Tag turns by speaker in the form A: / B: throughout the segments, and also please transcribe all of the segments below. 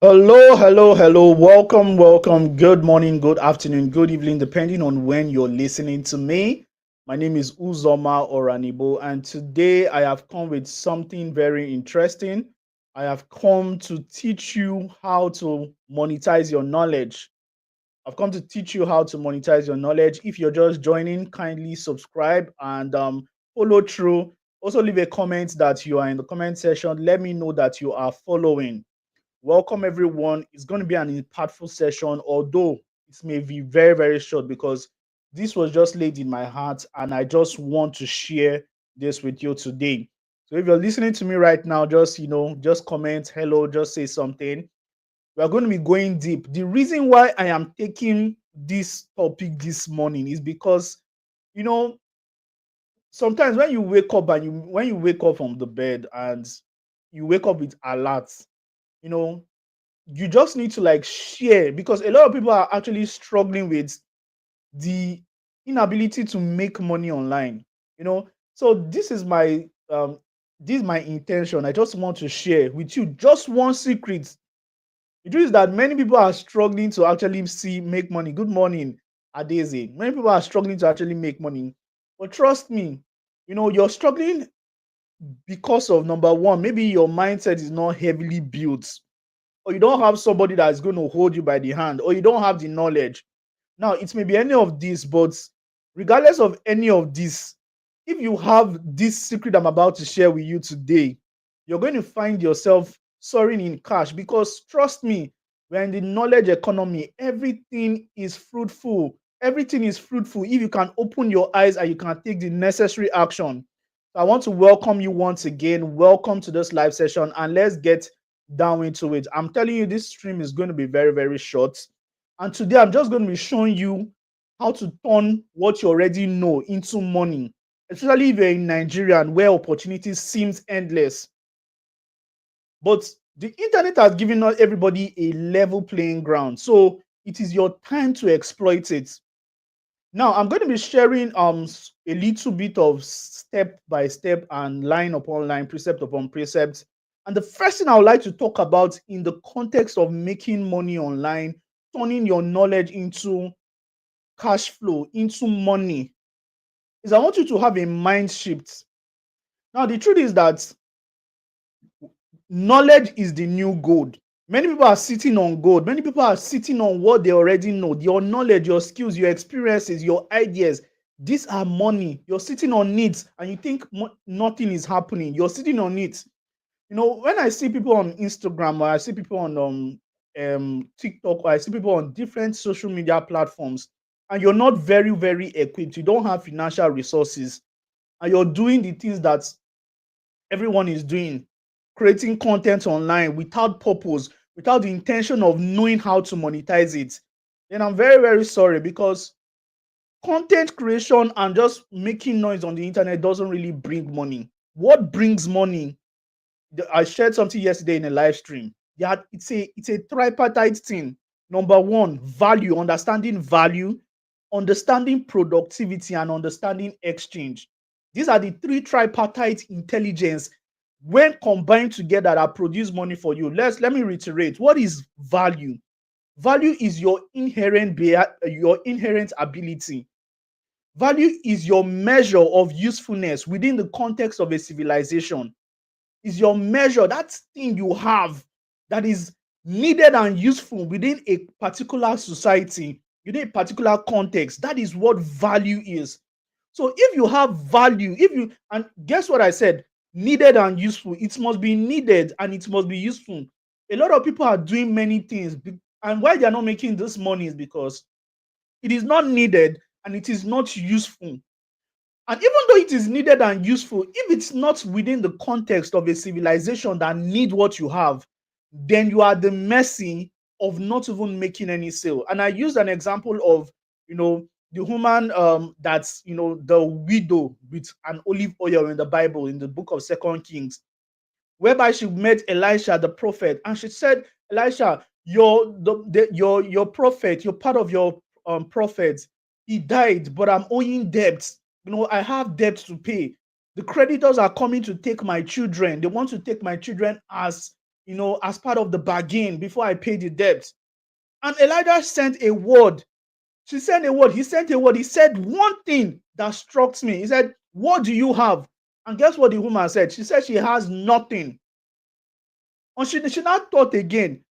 A: Hello, hello, hello. Welcome, welcome. Good morning, good afternoon, good evening, depending on when you're listening to me. My name is Uzoma Oranebo, and today I have come with something very interesting. I have come to teach you how to monetize your knowledge. I've come to teach you how to monetize your knowledge. If you're just joining, kindly subscribe and follow through. Also, leave a comment that you are in the comment section. Let me know that you are following. Welcome, everyone. It's going to be an impactful session, although it may be very, very short because this was just laid in my heart and I just want to share this with you today. So if you're listening to me right now, just comment hello, just say something. We are going to be going deep. The reason why I am taking this topic this morning is because you know sometimes when you wake up and when you wake up from the bed and you wake up with alerts, you know you just need to like share because a lot of people are actually struggling with the inability to make money online. So this is my intention. I just want to share with you just one secret. The truth is that many people are struggling to actually see make money. Good morning, Adeze. Many people are struggling to actually make money, but trust me, you're struggling because of number one, maybe your mindset is not heavily built, or you don't have somebody that is going to hold you by the hand, or you don't have the knowledge. Now, it may be any of this, but regardless of any of this, if you have this secret I'm about to share with you today, you're going to find yourself soaring in cash because trust me, we're in the knowledge economy. Everything is fruitful. Everything is fruitful if you can open your eyes and you can take the necessary action. So I want to welcome you once again. Welcome to this live session, and let's get down into it. I'm telling you, this stream is going to be very, very short. And today I'm just going to be showing you how to turn what you already know into money, especially if you're in Nigeria and where opportunities seems endless. But the internet has given us everybody a level playing ground. So it is your time to exploit it. Now I'm going to be sharing a little bit of step by step and line upon line, precept upon precept. And the first thing I would like to talk about in the context of making money online, turning your knowledge into cash flow, into money, is I want you to have a mind shift. Now the truth is that knowledge is the new gold. Many people are sitting on gold. Many people are sitting on what they already know. Your knowledge, your skills, your experiences, your ideas. These are money. You're sitting on it and you think nothing is happening. You're sitting on it. When I see people on Instagram or I see people on TikTok or I see people on different social media platforms and you're not very, very equipped, you don't have financial resources, and you're doing the things that everyone is doing, creating content online without purpose, without the intention of knowing how to monetize it, then I'm very, very sorry because content creation and just making noise on the internet doesn't really bring money. What brings money? I shared something yesterday in a live stream. Yeah, it's a tripartite thing. Number one, value, understanding productivity, and understanding exchange. These are the three tripartite intelligence when combined together that produce money for you. Let me reiterate. What is value? Value is your inherent ability. Value is your measure of usefulness within the context of a civilization. Is your measure, that thing you have that is needed and useful within a particular society, within a particular context. That is what value is. So if you have value, and guess what I said, needed and useful, it must be needed and it must be useful. A lot of people are doing many things, and why they are not making this money is because it is not needed and it is not useful. And even though it is needed and useful, if it's not within the context of a civilization that need what you have, then you are the mercy of not even making any sale. And I used an example of, the woman that's, the widow with an olive oil in the Bible, in the book of Second Kings, whereby she met Elisha the prophet, and she said, Elisha, your prophet, you're part of your prophet. He died, but I'm owing debts. I have debts to pay. The creditors are coming to take my children. They want to take my children as as part of the bargain before I pay the debt. And Elijah sent a word. She sent a word. He sent a word. He said one thing that struck me. He said, "What do you have?" And guess what the woman said? She said she has nothing. And she now thought again,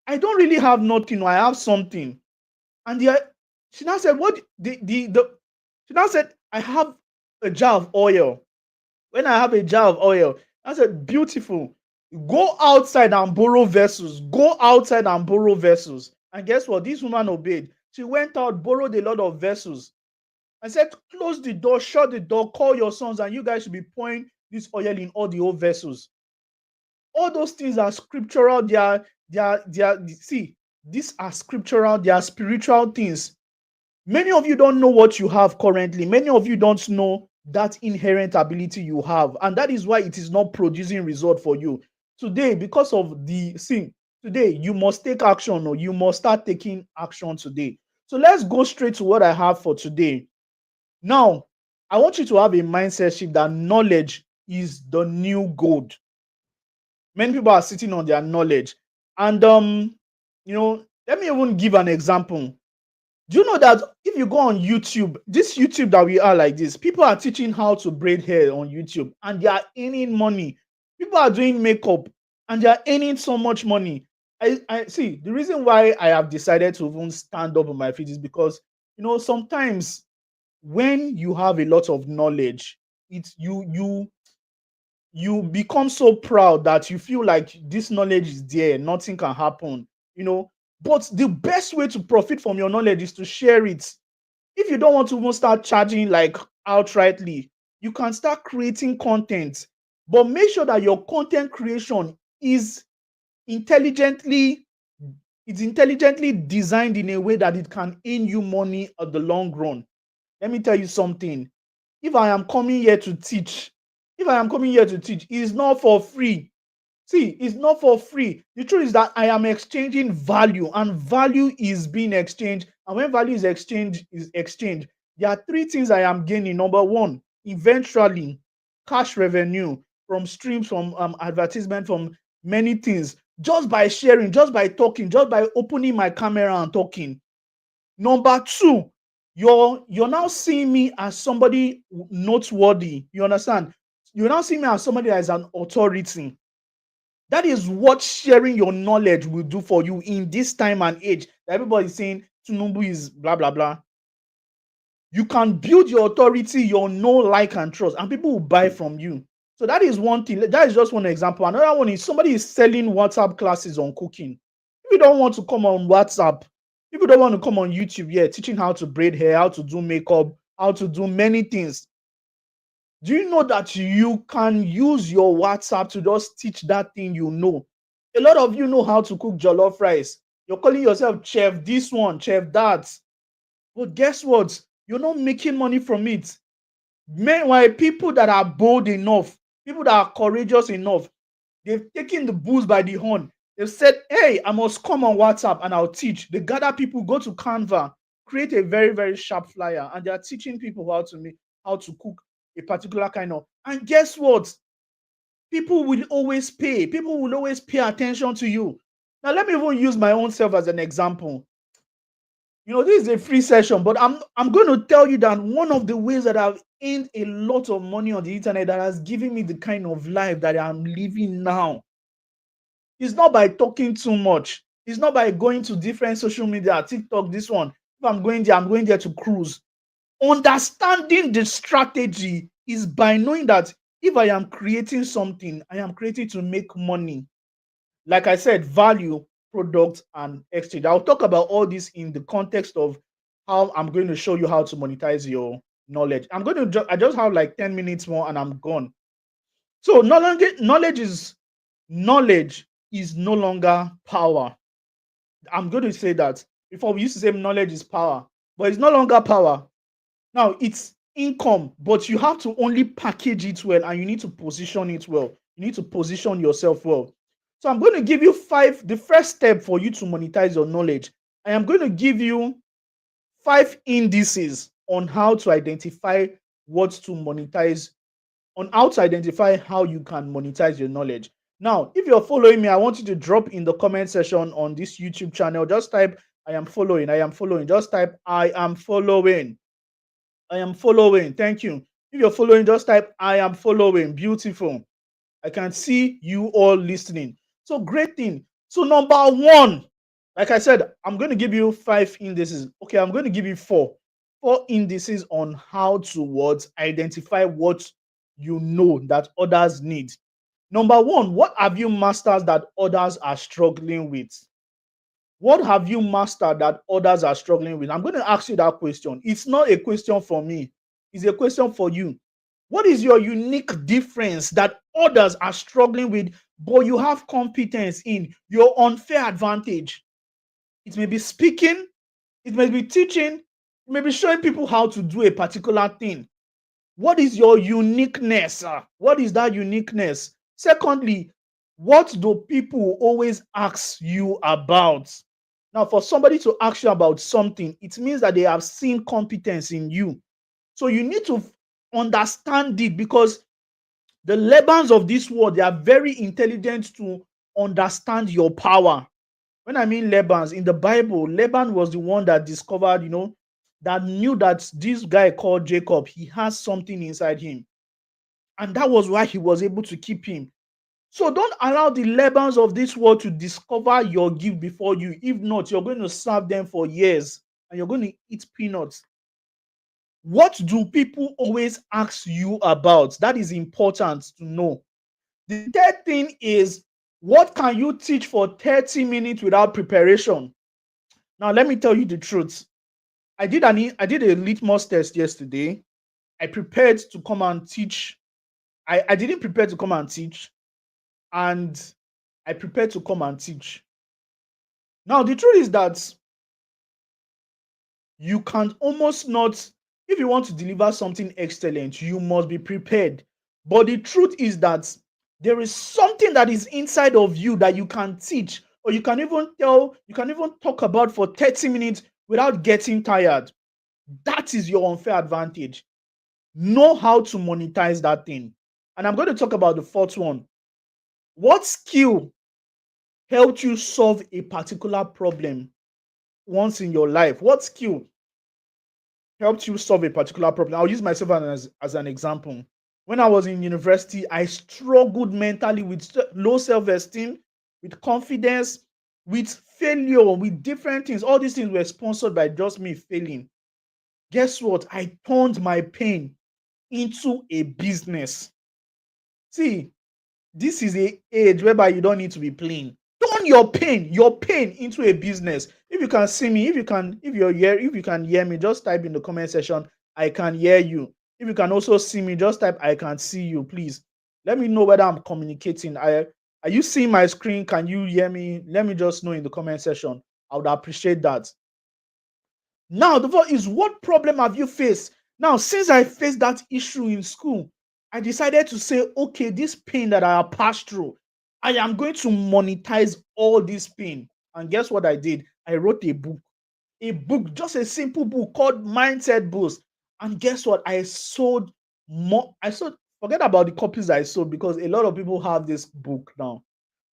A: I don't really have nothing. I have something. And she now said, "What the?" She now said, "I have a jar of oil. When I have a jar of oil," I said, "Beautiful. Go outside and borrow vessels. Go outside and borrow vessels." And guess what? This woman obeyed. She went out, borrowed a lot of vessels, and said, "Close the door, shut the door, call your sons, and you guys should be pouring this oil in all the old vessels." All those things are scriptural. They are, see, these are scriptural, they are spiritual things. Many of you don't know what you have currently. Many of you don't know that inherent ability you have. And that is why it is not producing result for you. Today, because of the sin, today you must take action, or you must start taking action today. So let's go straight to what I have for today. Now, I want you to have a mindset shift that knowledge is the new gold. Many people are sitting on their knowledge. And let me even give an example. Do you know that if you go on YouTube, this YouTube that we are like this, people are teaching how to braid hair on YouTube and they are earning money. People are doing makeup and they are earning so much money. I see the reason why I have decided to even stand up on my feet is because sometimes when you have a lot of knowledge, it's you become so proud that you feel like this knowledge is there, nothing can happen, but the best way to profit from your knowledge is to share it. If you don't want to even start charging like outrightly, you can start creating content, but make sure that your content creation intelligently is intelligently designed in a way that it can earn you money at the long run. Let me tell you something. If I am coming here to teach, it's not for free. See, it's not for free. The truth is that I am exchanging value, and value is being exchanged. And when value is exchanged, there are three things I am gaining. Number one, eventually, cash revenue from streams, from advertisement, from many things, just by sharing, just by talking, just by opening my camera and talking. Number two, you're now seeing me as somebody noteworthy. You understand? You now see me as somebody that is an authority. That is what sharing your knowledge will do for you in this time and age. Everybody is saying Tunumbu is blah blah blah. You can build your authority, your know, like, and trust, and people will buy from you. So that is one thing. That is just one example. Another one is somebody is selling WhatsApp classes on cooking. If you don't want to come on WhatsApp, people don't want to come on YouTube, teaching how to braid hair, how to do makeup, how to do many things. Do you know that you can use your WhatsApp to just teach that thing you know? A lot of you know how to cook jollof rice. You're calling yourself chef this one, chef that. But guess what? You're not making money from it. Meanwhile, people that are bold enough, people that are courageous enough, they've taken the bulls by the horn. They've said, "Hey, I must come on WhatsApp and I'll teach." They gather people, go to Canva, create a very, very sharp flyer, and they're teaching people how to cook a particular kind of. And guess what? People will always pay. People will always pay attention to you. Now, let me even use my own self as an example. This is a free session, but I'm going to tell you that one of the ways that I've earned a lot of money on the internet that has given me the kind of life that I'm living now is not by talking too much. It's not by going to different social media, TikTok, this one. If I'm going there to cruise. Understanding the strategy is by knowing that if I am creating something, I am creating to make money. Like I said, value, product, and exchange. I'll talk about all this in the context of how I'm going to show you how to monetize your knowledge. I just have like 10 minutes more and I'm gone. So knowledge is no longer power. I'm going to say that. Before, we used to say knowledge is power, but it's no longer power. Now it's income, but you have to only package it well and you need to position it well. You need to position yourself well. So I'm going to give you the first step for you to monetize your knowledge. I am going to give you 5 indices on how to identify what to monetize, on how to identify how you can monetize your knowledge. Now, if you're following me, I want you to drop in the comment section on this YouTube channel. Just type, I am following, I am following. Just type, I am following. I am following. Thank you. If you're following, just type, I am following. Beautiful. I can see you all listening. So great thing. So number one, like I said, I'm going to give you 5 indices. Okay, I'm going to give you 4. 4 indices on how to what identify what you know that others need. Number one, what have you mastered that others are struggling with? What have you mastered that others are struggling with? I'm going to ask you that question. It's not a question for me, it's a question for you. What is your unique difference that others are struggling with, but you have competence in? Your unfair advantage. It may be speaking, it may be teaching, it may be showing people how to do a particular thing. What is your uniqueness? What is that uniqueness? Secondly, what do people always ask you about? Now, for somebody to ask you about something, it means that they have seen competence in you. So you need to understand it, because the Labans of this world, they are very intelligent to understand your power. When I mean Labans, in the Bible, Laban was the one that discovered, that knew that this guy called Jacob, he has something inside him. And that was why he was able to keep him. So don't allow the Labans of this world to discover your gift before you. If not, you're going to serve them for years and you're going to eat peanuts. What do people always ask you about? That is important to know. The third thing is, what can you teach for 30 minutes without preparation? Now, let me tell you the truth. I did a litmus test yesterday. I prepared to come and teach. I didn't prepare to come and teach, and I prepared to come and teach. Now, the truth is that you can almost not, if you want to deliver something excellent, you must be prepared. But the truth is that there is something that is inside of you that you can teach, or you can even talk about for 30 minutes without getting tired. That is your unfair advantage. Know how to monetize that thing. And I'm going to talk about the fourth one. What skill helped you solve a particular problem once in your life? What skill helped you solve a particular problem? I'll use myself as an example. When I was in university, I struggled mentally with low self-esteem, with confidence, with failure, with different things. All these things were sponsored by just me failing. Guess what? I turned my pain into a business. See, this is a age whereby you don't need to be playing. Turn your pain into a business. If you can see me, if you can hear me, just type in the comment section, I can hear you. If you can also see me, just type, I can see you. Please let me know whether I'm communicating. Are you seeing my screen? Can you hear me? Let me just know in the comment section. I would appreciate that. Now, the vote is, what problem have you faced? Now, since I faced that issue in school, I decided to say, okay, this pain that I have passed through, I am going to monetize all this pain. And guess what I did? I wrote a book, just a simple book called Mindset Boost. And guess what? I sold more. Forget about the copies I sold, because a lot of people have this book now.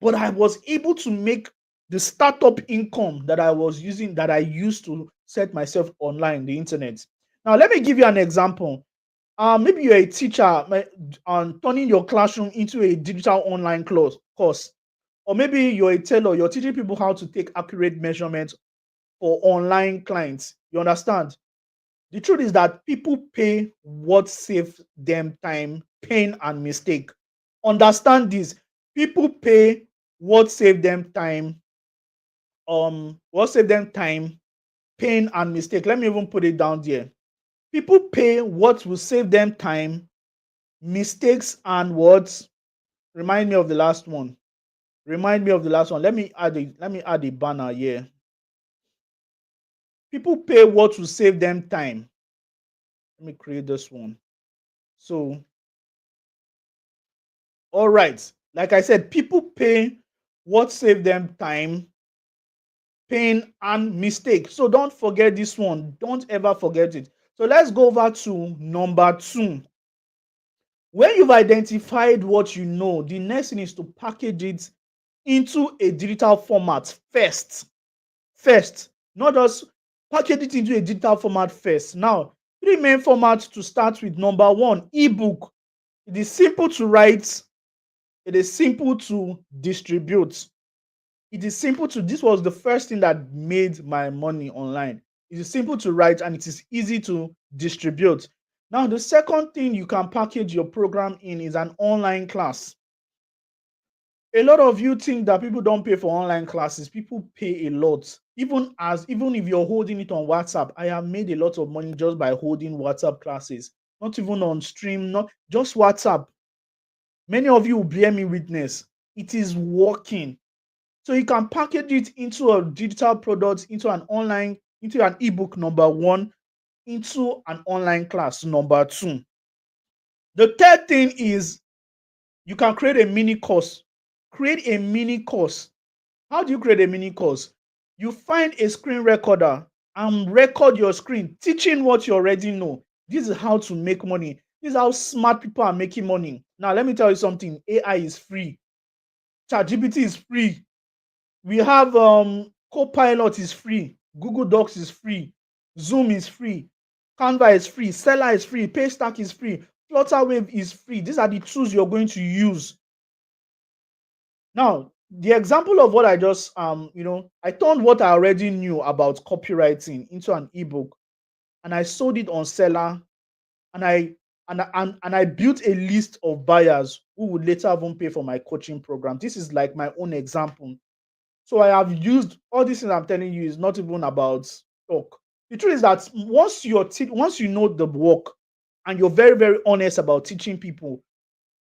A: But I was able to make the startup income that I used to set myself online, the internet. Now, let me give you an example. Maybe you're a teacher turning your classroom into a digital online course. Or maybe you're a tailor, you're teaching people how to take accurate measurements for online clients. You understand? The truth is that people pay what saves them time, pain, and mistake. Understand this. People pay what save them time, pain, and mistake. Let me even put it down there. People pay what will save them time, mistakes, and what? Remind me of the last one. Let me add a banner here. People pay what will save them time. Let me create this one. So, all right. Like I said, people pay what save them time, pain, and mistake. So don't forget this one. Don't ever forget it. So let's go over to number 2. When you've identified what you know, the next thing is to package it into a digital format first. First, not just package it into a digital format first. Now, three main formats to start with. Number one, ebook. It is simple to write, it is simple to distribute. It is simple to, this was the first thing that made my money online. It is simple to write and it is easy to distribute. Now, the second thing you can package your program in is an online class. A lot of you think that people don't pay for online classes. People pay a lot. Even if you're holding it on WhatsApp, I have made a lot of money just by holding WhatsApp classes. Not even on stream, not just WhatsApp. Many of you will bear me witness. It is working. So you can package it into a digital product, into an ebook, number one, into an online class, number two. The third thing is you can create a mini course. Create a mini course. How do you create a mini course? You find a screen recorder and record your screen, teaching what you already know. This is how to make money. This is how smart people are making money. Now, let me tell you something. AI is free. ChatGPT is free. We have Copilot is free. Google Docs is free. Zoom is free. Canva is free. Seller is free. Paystack is free. Flutterwave is free. These are the tools you're going to use. Now, the example of what I just I turned what I already knew about copywriting into an ebook, and I sold it on Seller, and I built a list of buyers who would later even pay for my coaching program. This is like my own example. So I have used all these things I'm telling you is not even about talk. The truth is that once you know the work and you're very, very honest about teaching people,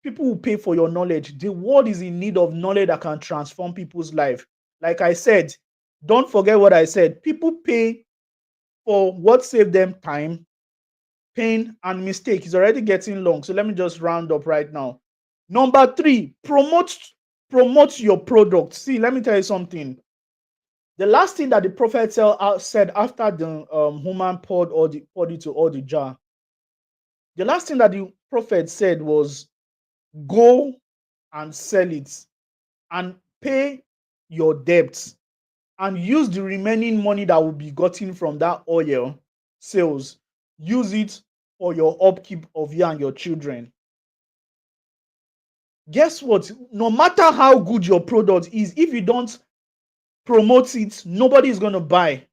A: people will pay for your knowledge. The world is in need of knowledge that can transform people's life. Like I said, don't forget what I said. People pay for what saved them time, pain, and mistake. It's already getting long. So let me just round up right now. Number three, promote your product. See, let me tell you something. The last thing that the prophet said after the woman poured into all the jar, the last thing that the prophet said was, go and sell it and pay your debts and use the remaining money that will be gotten from that oil sales. Use it for your upkeep of you and your children. Guess what? No matter how good your product is, if you don't promote it, nobody is going to buy.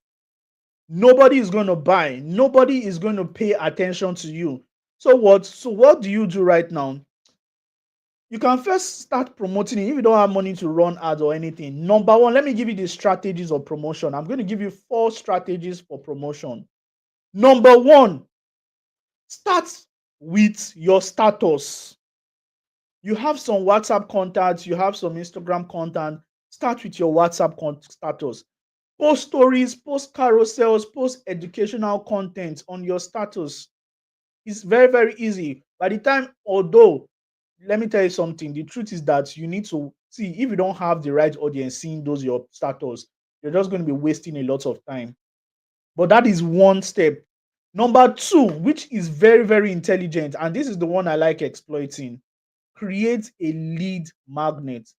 A: Nobody is going to buy. Nobody is going to pay attention to you. So what do you do right now? You can first start promoting it if you don't have money to run ads or anything. Number one, let me give you the strategies of promotion. I'm going to give you 4 strategies for promotion. Number one, start with your status. You have some WhatsApp contacts, you have some Instagram content. Start with your WhatsApp status. Post stories, post carousels, post educational content on your status. It's very, very easy. By the time, although, let me tell you something, the truth is that you need to see, if you don't have the right audience seeing those your status, you're just going to be wasting a lot of time. But that is one step. Number two, which is very, very intelligent, and this is the one I like exploiting, create a lead magnet.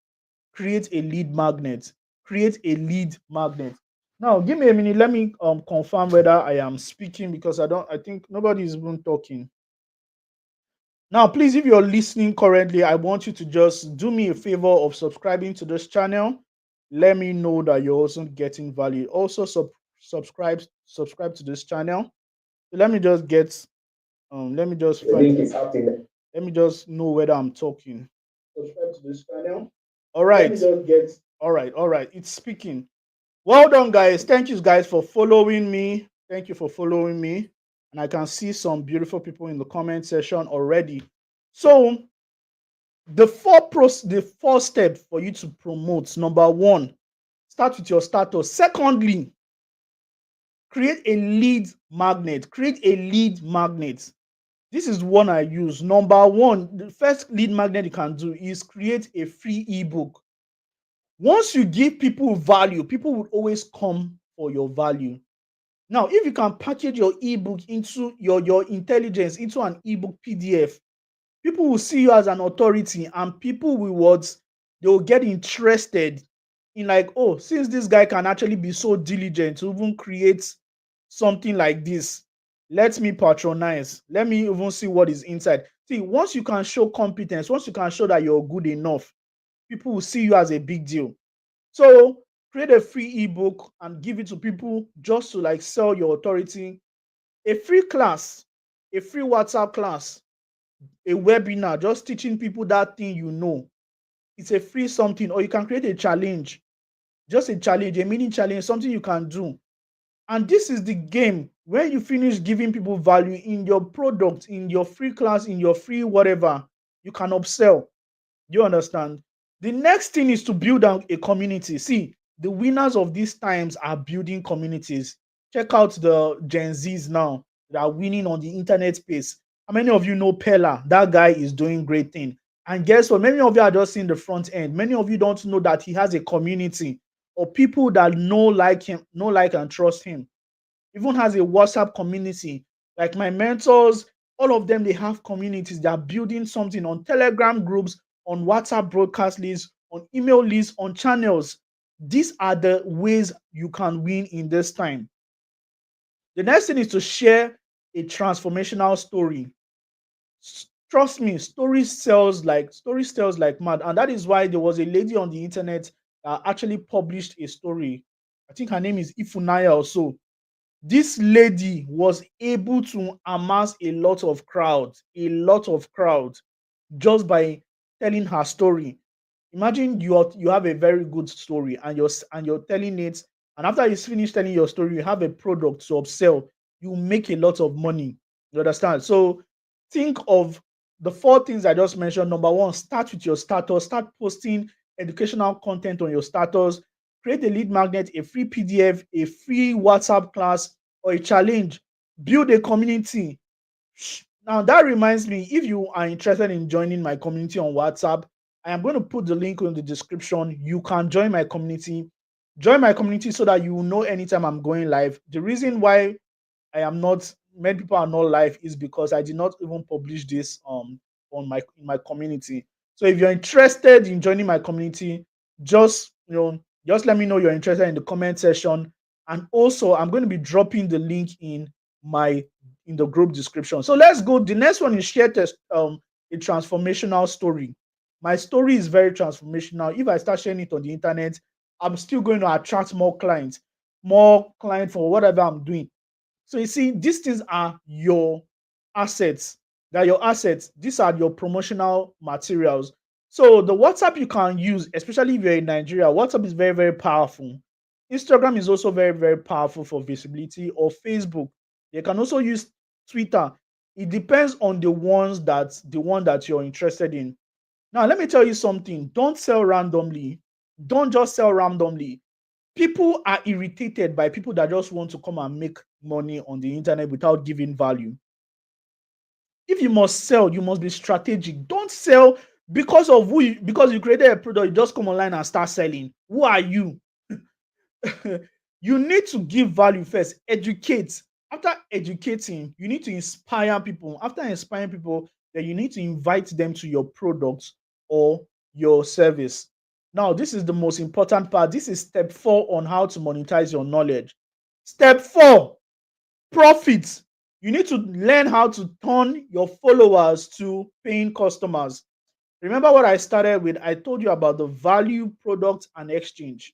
A: Create a lead magnet. Create a lead magnet. Now, give me a minute. Let me confirm whether I am speaking, because I think nobody is even talking. Now, please, if you're listening currently, I want you to just do me a favor of subscribing to this channel. Let me know that you're also getting value. Also, subscribe to this channel. So let me just get let me just
B: The link is out in the.
A: let me just know whether I'm talking. Subscribe to this channel. All right. Let me just get all right. It's speaking. Well done, guys. Thank you, guys, for following me. Thank you for following me. And I can see some beautiful people in the comment section already. So the four steps for you to promote. Number one, start with your status. Secondly, create a lead magnet. Create a lead magnet. This is one I use. Number one, the first lead magnet you can do is create a free ebook. Once you give people value, people will always come for your value. Now, if you can package your ebook into your intelligence into an ebook PDF, People will see you as an authority, and people will what, they will get interested in, like, oh, since this guy can actually be so diligent to even create something like this, let me patronize, let me even see what is inside. See, once you can show competence, once you can show that you're good enough, people will see you as a big deal. So create a free ebook and give it to people just to like sell your authority. A free class, a free WhatsApp class, a webinar, just teaching people that thing you know. It's a free something, or you can create a challenge, just a challenge, a mini challenge, something you can do. And this is the game. When you finish giving people value in your product, in your free class, in your free whatever, you can upsell. You understand? The next thing is to build out a community. See, the winners of these times are building communities. Check out the Gen Zs now that are winning on the internet space. How many of you know Pella? That guy is doing great thing. And guess what? Many of you are just seeing the front end. Many of you don't know that he has a community of people that know, like him, know, like, and trust him. Even has a WhatsApp community. Like my mentors, all of them, they have communities. They are building something on Telegram groups, on WhatsApp broadcast lists, on email lists, on channels. These are the ways you can win in this time. The next thing is to share a transformational story. Trust me, story sells like mad. And that is why there was a lady on the internet that actually published a story. I think her name is Ifunaya or so. This lady was able to amass a lot of crowd just by telling her story. Imagine you have a very good story, and you're telling it, and after you finish telling your story, you have a product to upsell. You make a lot of money. You understand? So think of the four things I just mentioned. Number one, start with your status. Start posting educational content on your status. Create a lead magnet, a free PDF, a free WhatsApp class, or a challenge. Build a community. Now that reminds me, if you are interested in joining my community on WhatsApp, I am going to put the link in the description. You can join my community. Join my community so that you will know anytime I'm going live. The reason why I am not many people are not live is because I did not even publish this on my in my community. So if you're interested in joining my community, just let me know you're interested in the comment section. And also I'm going to be dropping the link my in the group description. So let's go. The next one is share a transformational story. My story is very transformational. If I start sharing it on the internet, I'm still going to attract more clients for whatever I'm doing. So you see, these things are your assets. They're your assets. These are your promotional materials. So the WhatsApp you can use, especially if you're in Nigeria, WhatsApp is very, very powerful. Instagram is also very, very powerful for visibility, or Facebook. You can also use Twitter. It depends on the one that you're interested in. Now, let me tell you something. Don't sell randomly. Don't just sell randomly. People are irritated by people that just want to come and make money on the internet without giving value. If you must sell, you must be strategic. Don't sell because you created a product, you just come online and start selling. Who are you? You need to give value first. Educate. After educating, you need to inspire people. After inspiring people, then you need to invite them to your product or your service. Now, this is the most important part. This is step 4 on how to monetize your knowledge. Step 4, profit. You need to learn how to turn your followers to paying customers. Remember what I started with? I told you about the value, product, and exchange.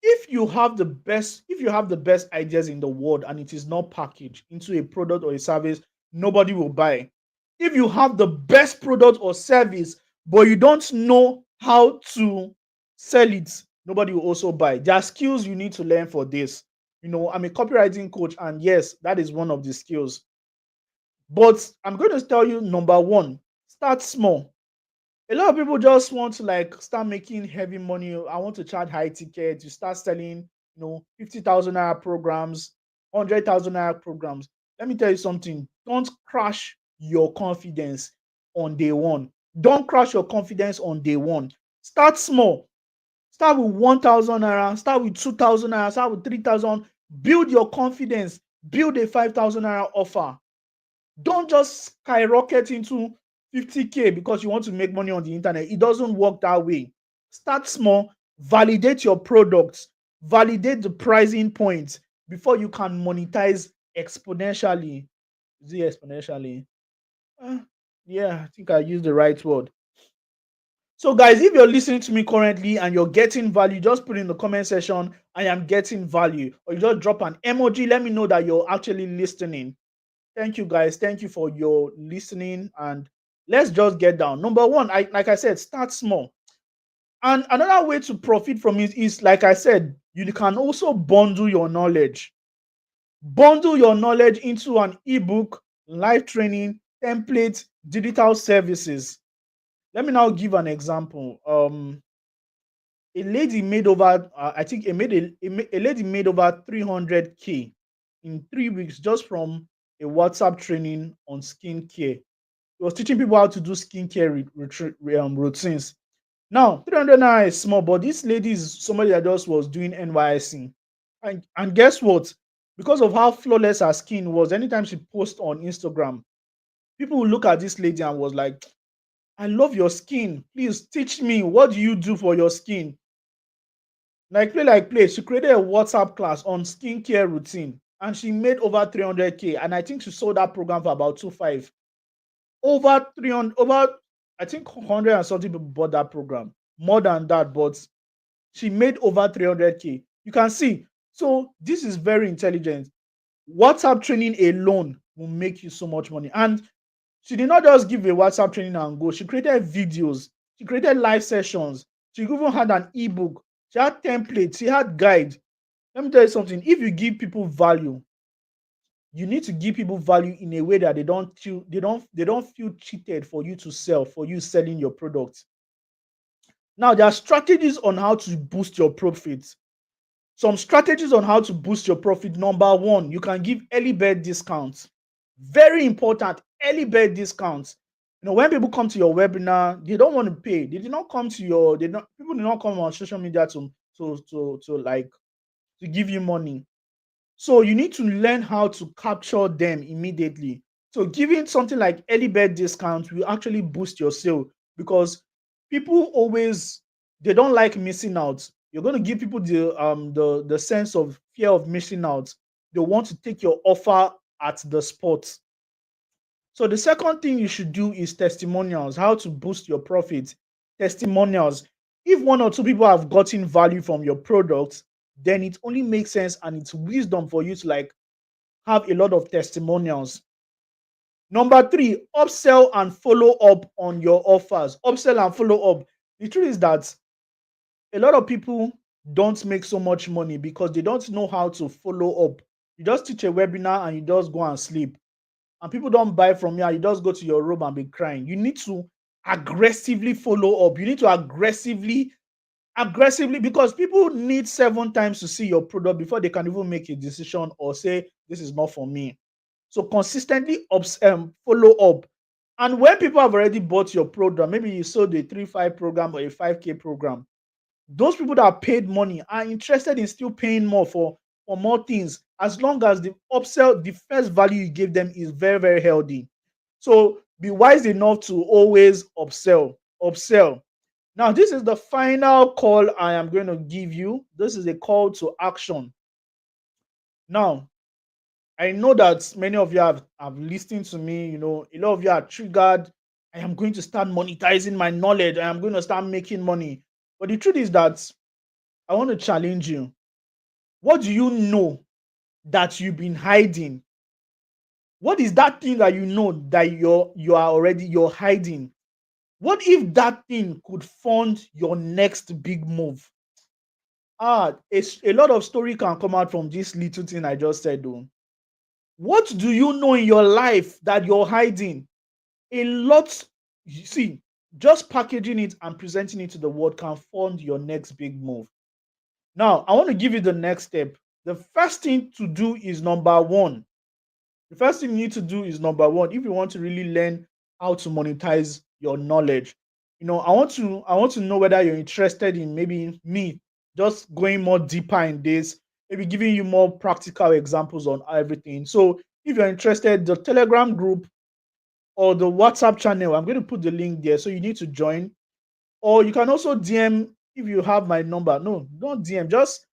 A: If you have the best ideas in the world and it is not packaged into a product or a service, nobody will buy. If you have the best product or service but you don't know how to sell it, nobody will also buy. There are skills you need to learn for this. I'm a copywriting coach, and yes, that is one of the skills. But I'm going to tell you, number one, start small. A lot of people just want to like start making heavy money. I want to charge high tickets. You start selling, 50,000 naira programs, 100,000 naira programs. Let me tell you something. Don't crash your confidence on day one. Don't crash your confidence on day one. Start small. Start with 1,000 naira. Start with 2,000 naira. Start with 3,000. Build your confidence. Build a 5,000 naira offer. Don't just skyrocket into 50K because you want to make money on the internet. It doesn't work that way. Start small, validate your products, validate the pricing points before you can monetize exponentially. Is it exponentially? Uh, yeah, I think I used the right word. So, guys, if you're listening to me currently and you're getting value, just put in the comment section, I am getting value. Or you just drop an emoji. Let me know that you're actually listening. Thank you, guys. Thank you for your listening. And let's just get down. Number one, like I said, start small. And another way to profit from it is, like I said, you can also bundle your knowledge. Bundle your knowledge into an ebook, live training, templates, digital services. Let me now give an example. A lady made over, I think, a lady made over 300K in 3 weeks just from a WhatsApp training on skincare. He was teaching people how to do skincare routines. Now, 300 naira is small, but this lady is somebody that just was doing NYC. And guess what? Because of how flawless her skin was, anytime she posts on Instagram, people will look at this lady and was like, I love your skin. Please teach me. What do you do for your skin? Like play, she created a WhatsApp class on skincare routine and she made over 300K. And I think she sold that program for about 2.5. Over 300, over, I think 100 and something people bought that program. More than that, but she made over 300K. You can see. So this is very intelligent. WhatsApp training alone will make you so much money. And she did not just give a WhatsApp training and go. She created videos. She created live sessions. She even had an ebook. She had templates. She had guide. Let me tell you something. If you give people value, you need to give people value in a way that they don't feel cheated for you to sell, for you selling your product. Now there are strategies on how to boost your profits. Some strategies on how to boost your profit. Number one, you can give early bird discounts. Very important, early bird discounts. When people come to your webinar, they don't want to pay. They did not come to your, they not people did not come on social media to give you money. So you need to learn how to capture them immediately. So giving something like early bird discount will actually boost your sale because people always, they don't like missing out. You're going to give people the sense of fear of missing out. They want to take your offer at the spot. So the second thing you should do is testimonials, how to boost your profit. Testimonials. If one or two people have gotten value from your product, then it only makes sense and it's wisdom for you to like have a lot of testimonials. Number three, upsell and follow up on your offers. Upsell and follow up. The truth is that a lot of people don't make so much money because they don't know how to follow up. You just teach a webinar and you just go and sleep. And people don't buy from you and you just go to your room and be crying. You need to aggressively follow up. You need to aggressively, because people need 7 times to see your product before they can even make a decision or say this is not for me. So consistently follow up. And when people have already bought your program, maybe you sold a 3-5 program or a 5K program, those people that paid money are interested in still paying more for more things, as long as the upsell, the first value you give them is very, very healthy. So be wise enough to always upsell. Now, this is the final call I am going to give you. This is a call to action. Now, I know that many of you have listened to me. A lot of you are triggered. I am going to start monetizing my knowledge. I am going to start making money. But the truth is that I want to challenge you. What do you know that you've been hiding? What is that thing that you know that you're hiding? What if that thing could fund your next big move? A lot of story can come out from this little thing I just said, though. What do you know in your life that you're hiding? A lot, you see, just packaging it and presenting it to the world can fund your next big move. Now, I want to give you the next step. The first thing to do is number one. The first thing you need to do is number one. If you want to really learn how to monetize your knowledge, I want to know whether you're interested in maybe me just going more deeper in this, maybe giving you more practical examples on everything. So If you're interested, the Telegram group or the WhatsApp channel, I'm going to put the link there. So you need to join. Or you can also DM if you have my number. No, don't DM. Just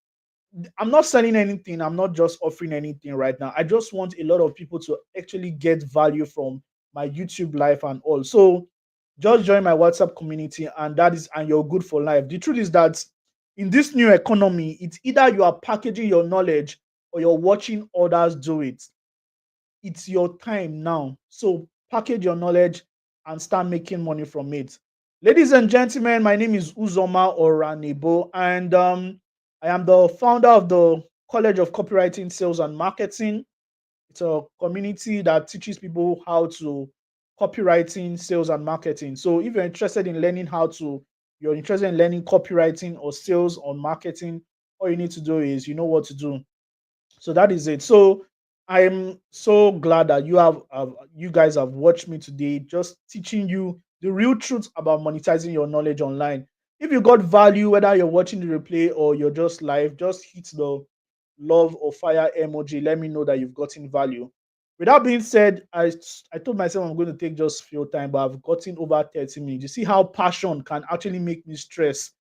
A: I'm not selling anything. I'm not just offering anything right now. I just want a lot of people to actually get value from my YouTube life and all. So just join my WhatsApp community, and you're good for life. The truth is that in this new economy, it's either you are packaging your knowledge or you're watching others do it. It's your time now. So package your knowledge and start making money from it. Ladies and gentlemen, my name is Uzoma Oranebo, and I am the founder of the College of Copywriting, Sales, and Marketing. It's a community that teaches people how to copywriting, sales, and marketing. So if you're interested in learning copywriting or sales or marketing, all you need to do is you know what to do. So that is it. So I'm so glad that you guys have watched me today, just teaching you the real truth about monetizing your knowledge online. If you got value, whether you're watching the replay or you're just live, just hit the love or fire emoji. Let me know that you've gotten value. With that being said, I told myself I'm going to take just few time, but I've gotten over 30 minutes. You see how passion can actually make me stress.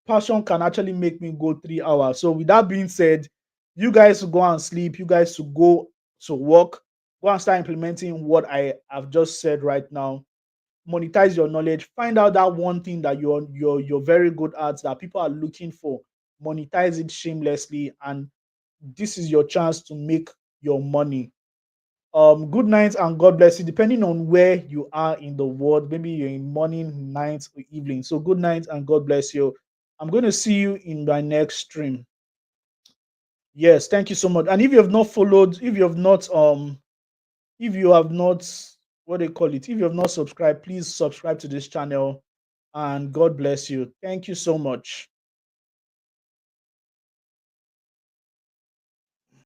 A: Passion can actually make me go 3 hours. So with that being said, you guys to go and sleep, you guys to go to work, go and start implementing what I have just said right now. Monetize your knowledge. Find out that one thing that you're very good at that people are looking for. Monetize it shamelessly, and this is your chance to make your money. Good night and God bless you. Depending on where you are in the world, maybe you're in morning, night, or evening. So good night and God bless you. I'm going to see you in my next stream. Yes, thank you so much. And if you have not followed, if you have not, what they call it, if you have not subscribed, please subscribe to this channel. And God bless you. Thank you so much.